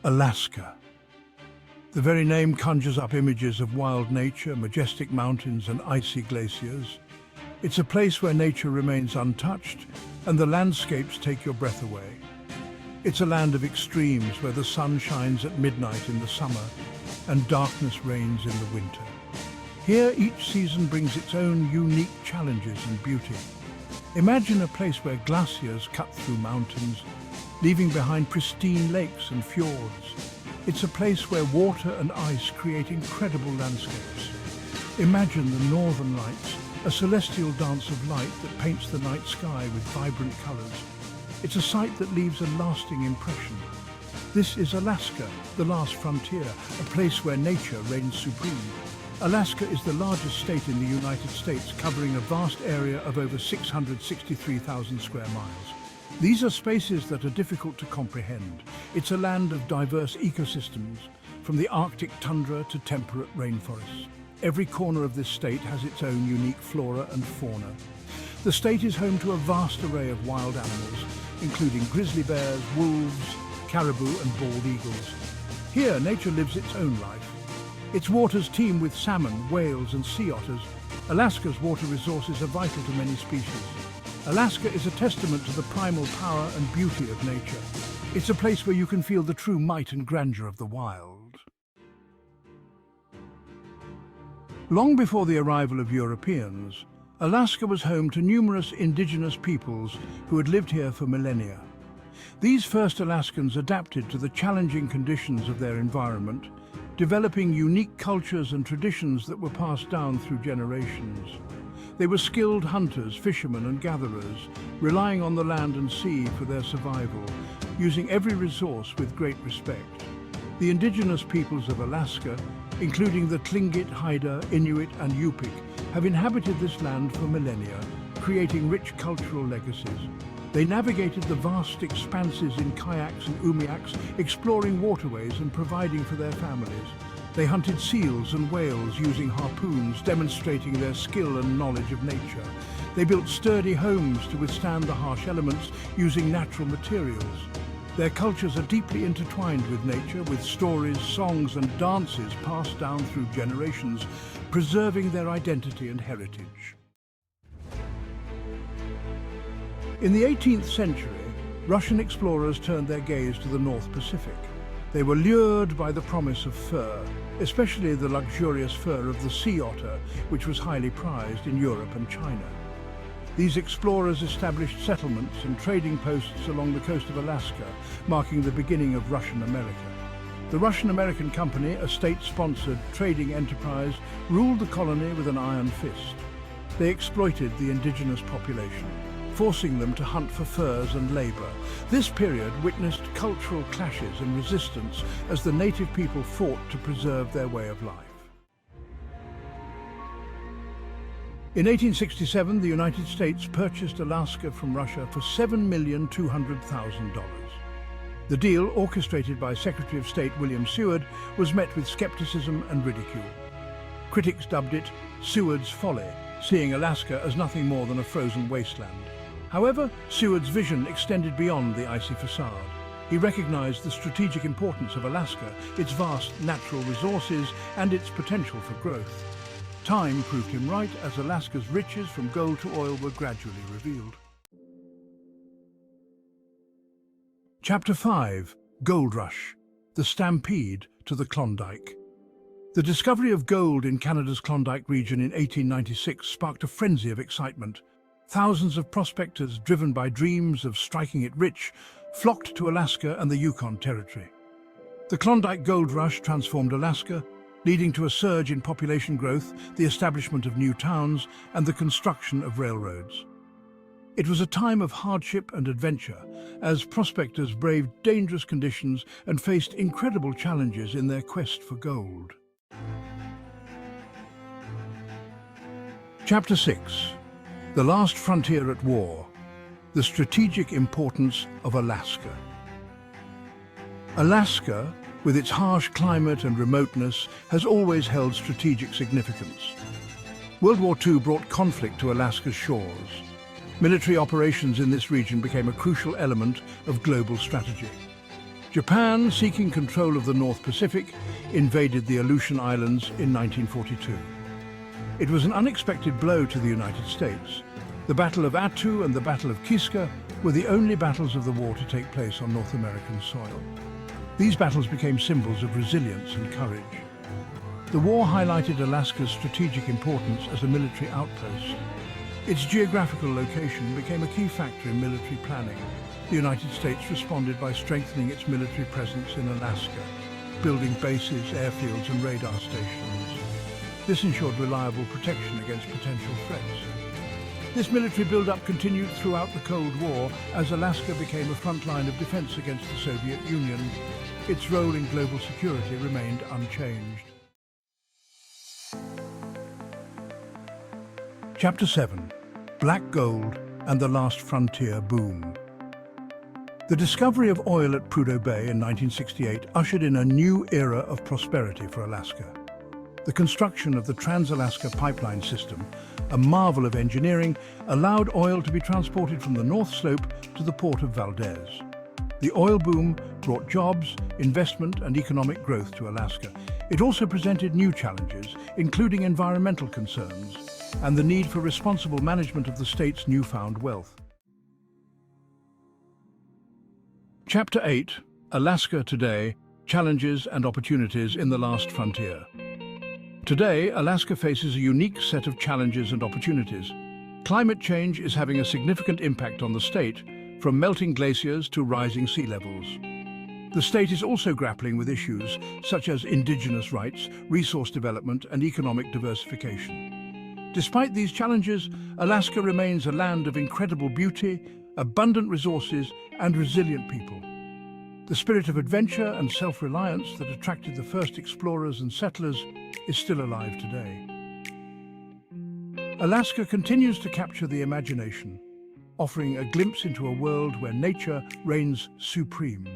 Alaska. The very name conjures up images of wild nature, majestic mountains and icy glaciers. It's a place where nature remains untouched and the landscapes take your breath away. It's a land of extremes where the sun shines at midnight in the summer and darkness reigns in the winter. Here, each season brings its own unique challenges and beauty. Imagine a place where glaciers cut through mountains, leaving behind pristine lakes and fjords. It's a place where water and ice create incredible landscapes. Imagine the northern lights, a celestial dance of light that paints the night sky with vibrant colors. It's a sight that leaves a lasting impression. This is Alaska, the last frontier, a place where nature reigns supreme. Alaska is the largest state in the United States, covering a vast area of over 663,000 square miles. These are spaces that are difficult to comprehend. It's a land of diverse ecosystems, from the Arctic tundra to temperate rainforests. Every corner of this state has its own unique flora and fauna. The state is home to a vast array of wild animals, including grizzly bears, wolves, caribou and bald eagles. Here, nature lives its own life. Its waters teem with salmon, whales and sea otters. Alaska's water resources are vital to many species. Alaska is a testament to the primal power and beauty of nature. It's a place where you can feel the true might and grandeur of the wild. Long before the arrival of Europeans, Alaska was home to numerous indigenous peoples who had lived here for millennia. These first Alaskans adapted to the challenging conditions of their environment, developing unique cultures and traditions that were passed down through generations. They were skilled hunters, fishermen and gatherers, relying on the land and sea for their survival, using every resource with great respect. The indigenous peoples of Alaska, including the Tlingit, Haida, Inuit and Yupik, have inhabited this land for millennia, creating rich cultural legacies. They navigated the vast expanses in kayaks and umiaks, exploring waterways and providing for their families. They hunted seals and whales using harpoons, demonstrating their skill and knowledge of nature. They built sturdy homes to withstand the harsh elements using natural materials. Their cultures are deeply intertwined with nature, with stories, songs and dances passed down through generations, preserving their identity and heritage. In the 18th century, Russian explorers turned their gaze to the North Pacific. They were lured by the promise of fur, especially the luxurious fur of the sea otter, which was highly prized in Europe and China. These explorers established settlements and trading posts along the coast of Alaska, marking the beginning of Russian America. The Russian-American Company, a state-sponsored trading enterprise, ruled the colony with an iron fist. They exploited the indigenous population, forcing them to hunt for furs and labor. This period witnessed cultural clashes and resistance as the native people fought to preserve their way of life. In 1867, the United States purchased Alaska from Russia for $7,200,000. The deal, orchestrated by Secretary of State William Seward, was met with skepticism and ridicule. Critics dubbed it Seward's Folly, seeing Alaska as nothing more than a frozen wasteland. However, Seward's vision extended beyond the icy facade. He recognized the strategic importance of Alaska, its vast natural resources, and its potential for growth. Time proved him right as Alaska's riches from gold to oil were gradually revealed. Chapter 5. Gold Rush. The Stampede to the Klondike. The discovery of gold in Canada's Klondike region in 1896 sparked a frenzy of excitement. Thousands of prospectors, driven by dreams of striking it rich, flocked to Alaska and the Yukon Territory. The Klondike Gold Rush transformed Alaska, leading to a surge in population growth, the establishment of new towns, and the construction of railroads. It was a time of hardship and adventure, as prospectors braved dangerous conditions and faced incredible challenges in their quest for gold. Chapter 6. The Last Frontier at War. The Strategic Importance of Alaska. Alaska, with its harsh climate and remoteness, has always held strategic significance. World War II brought conflict to Alaska's shores. Military operations in this region became a crucial element of global strategy. Japan, seeking control of the North Pacific, invaded the Aleutian Islands in 1942. It was an unexpected blow to the United States. The Battle of Attu and the Battle of Kiska were the only battles of the war to take place on North American soil. These battles became symbols of resilience and courage. The war highlighted Alaska's strategic importance as a military outpost. Its geographical location became a key factor in military planning. The United States responded by strengthening its military presence in Alaska, building bases, airfields and radar stations. This ensured reliable protection against potential threats. This military build-up continued throughout the Cold War as Alaska became a front line of defense against the Soviet Union. Its role in global security remained unchanged. Chapter 7. Black Gold and the Last Frontier Boom. The discovery of oil at Prudhoe Bay in 1968 ushered in a new era of prosperity for Alaska. The construction of the Trans-Alaska Pipeline System, a marvel of engineering, allowed oil to be transported from the North Slope to the port of Valdez. The oil boom brought jobs, investment and economic growth to Alaska. It also presented new challenges, including environmental concerns and the need for responsible management of the state's newfound wealth. Chapter 8. Alaska Today: Challenges and Opportunities in the Last Frontier. Today, Alaska faces a unique set of challenges and opportunities. Climate change is having a significant impact on the state, from melting glaciers to rising sea levels. The state is also grappling with issues such as indigenous rights, resource development and economic diversification. Despite these challenges, Alaska remains a land of incredible beauty, abundant resources and resilient people. The spirit of adventure and self-reliance that attracted the first explorers and settlers is still alive today. Alaska continues to capture the imagination, offering a glimpse into a world where nature reigns supreme.